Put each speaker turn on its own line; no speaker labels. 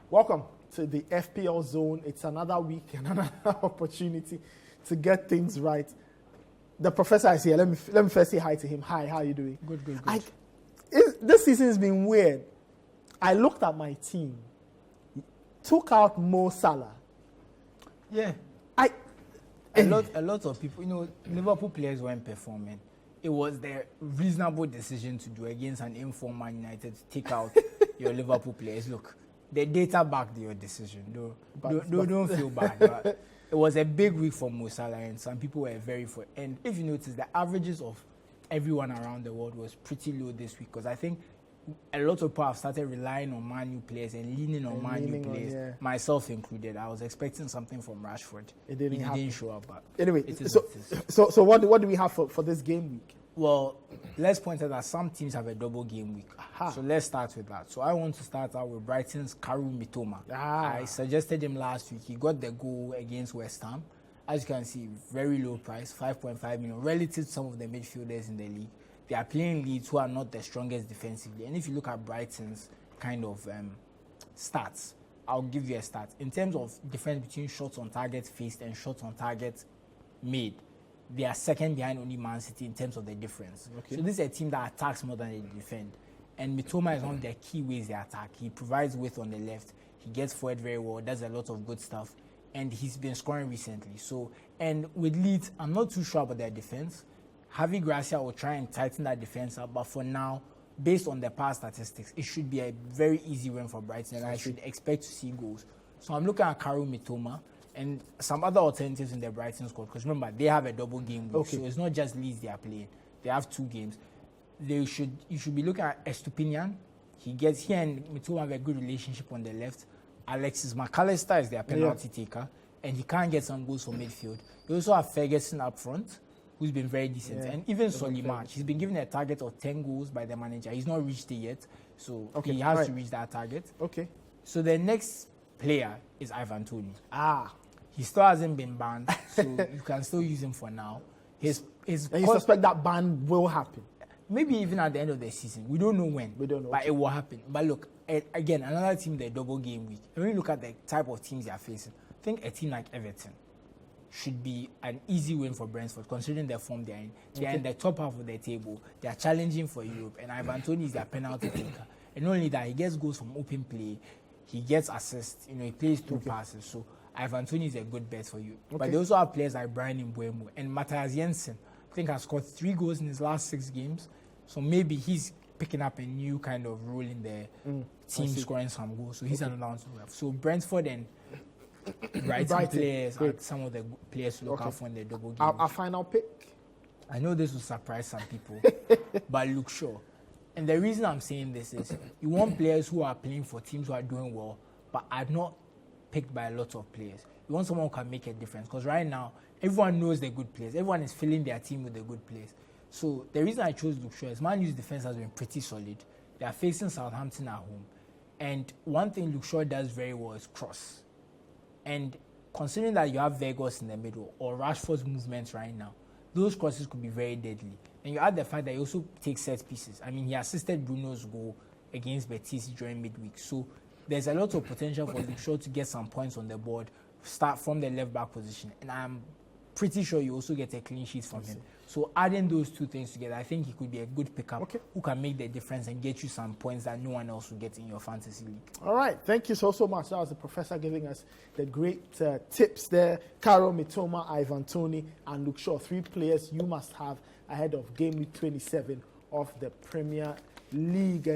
Welcome to the FPL Zone. It's another week and another opportunity to get things right. The professor is here. Let me first say hi to him. Hi, how are you doing?
Good.
This season has been weird. I looked at my team, took out Mo Salah.
Yeah. A lot of people, Liverpool players weren't performing. It was their reasonable decision to do against an informed Man United to take out your Liverpool players. Look, the data backed your decision. Don't feel bad. But it was a big week for Mo Salah, and some people were very for it. And if you notice, the averages of everyone around the world was pretty low this week, because I think a lot of people have started relying on Man U players and leaning on Man U players, myself included. I was expecting something from Rashford.
It didn't show
up. But
anyway, so what do we have for this game week?
Well, let's point out that some teams have a double game week. Aha. So let's start with that. So I want to start out with Brighton's Karu Mitoma. I suggested him last week. He got the goal against West Ham. As you can see, very low price, 5.5 million, relative to some of the midfielders in the league. They are playing Leeds, who are not the strongest defensively. And if you look at Brighton's kind of stats, I'll give you a stat. In terms of difference between shots on target faced and shots on target made, they are second behind only Man City in terms of the difference. Okay. So this is a team that attacks more than they defend. And Mitoma is one of their key ways they attack. He provides width on the left. He gets forward very well, does a lot of good stuff. And he's been scoring recently. So, and with Leeds, I'm not too sure about their defense. Javi Gracia will try and tighten that defense up. But for now, based on the past statistics, it should be a very easy win for Brighton. And I should expect to see goals. So I'm looking at Karu Mitoma and some other alternatives in the Brighton squad, because remember, they have a double game week, so it's not just Leeds they are playing. They have 2 games. You should be looking at Estupinian. He and Mitoma have a good relationship on the left. Alexis McAllister is their penalty taker, and he can't get some goals from midfield. You also have Ferguson up front, who's been very decent. And even Soliman, he's been given a target of 10 goals by the manager. He's not reached it yet, so he has to reach that target. Okay. So the next player is Ivan Toney. He still hasn't been banned, so you can still use him for now. And you suspect that ban will happen? Maybe even at the end of the season. We don't know when. But it will happen. But look, again, another team, the double game week. When you look at the type of teams they are facing, I think a team like Everton should be an easy win for Brentford, considering the form they're in. They're in the top half of the table. They're challenging for Europe. And Ivan Toney is their penalty taker. And not only that, he gets goals from open play. He gets assists. He plays 2 passes. So Ivan Toney is a good bet for you. But they also have players like Brian Mbeumo and Matthias Jensen. I think has scored 3 goals in his last 6 games. So maybe he's picking up a new kind of role in the team, scoring some goals. So he's another one to have. So Brentford and Brighton players are some of the players to look out for in the double game.
Our final pick?
I know this will surprise some people, but Luke Shaw. And the reason I'm saying this is you want players who are playing for teams who are doing well, but are not picked by a lot of players. You want someone who can make a difference, because right now everyone knows the good players. Everyone is filling their team with the good players. So the reason I chose Luke Shaw is Man U's defense has been pretty solid. They are facing Southampton at home, and one thing Luke Shaw does very well is cross. And considering that you have Vegas in the middle or Rashford's movements right now, those crosses could be very deadly. And you add the fact that he also takes set pieces. I mean, he assisted Bruno's goal against Betis during midweek. So there's a lot of potential for Luke Shaw to get some points on the board, start from the left-back position. And I'm pretty sure you also get a clean sheet from him. So adding those 2 things together, I think he could be a good pickup who can make the difference and get you some points that no one else will get in your fantasy league.
All right. Thank you so much. That was the professor giving us the great tips there. Karu Mitoma, Ivan Toney, and Luke Shaw. 3 players you must have ahead of game week 27 of the Premier League.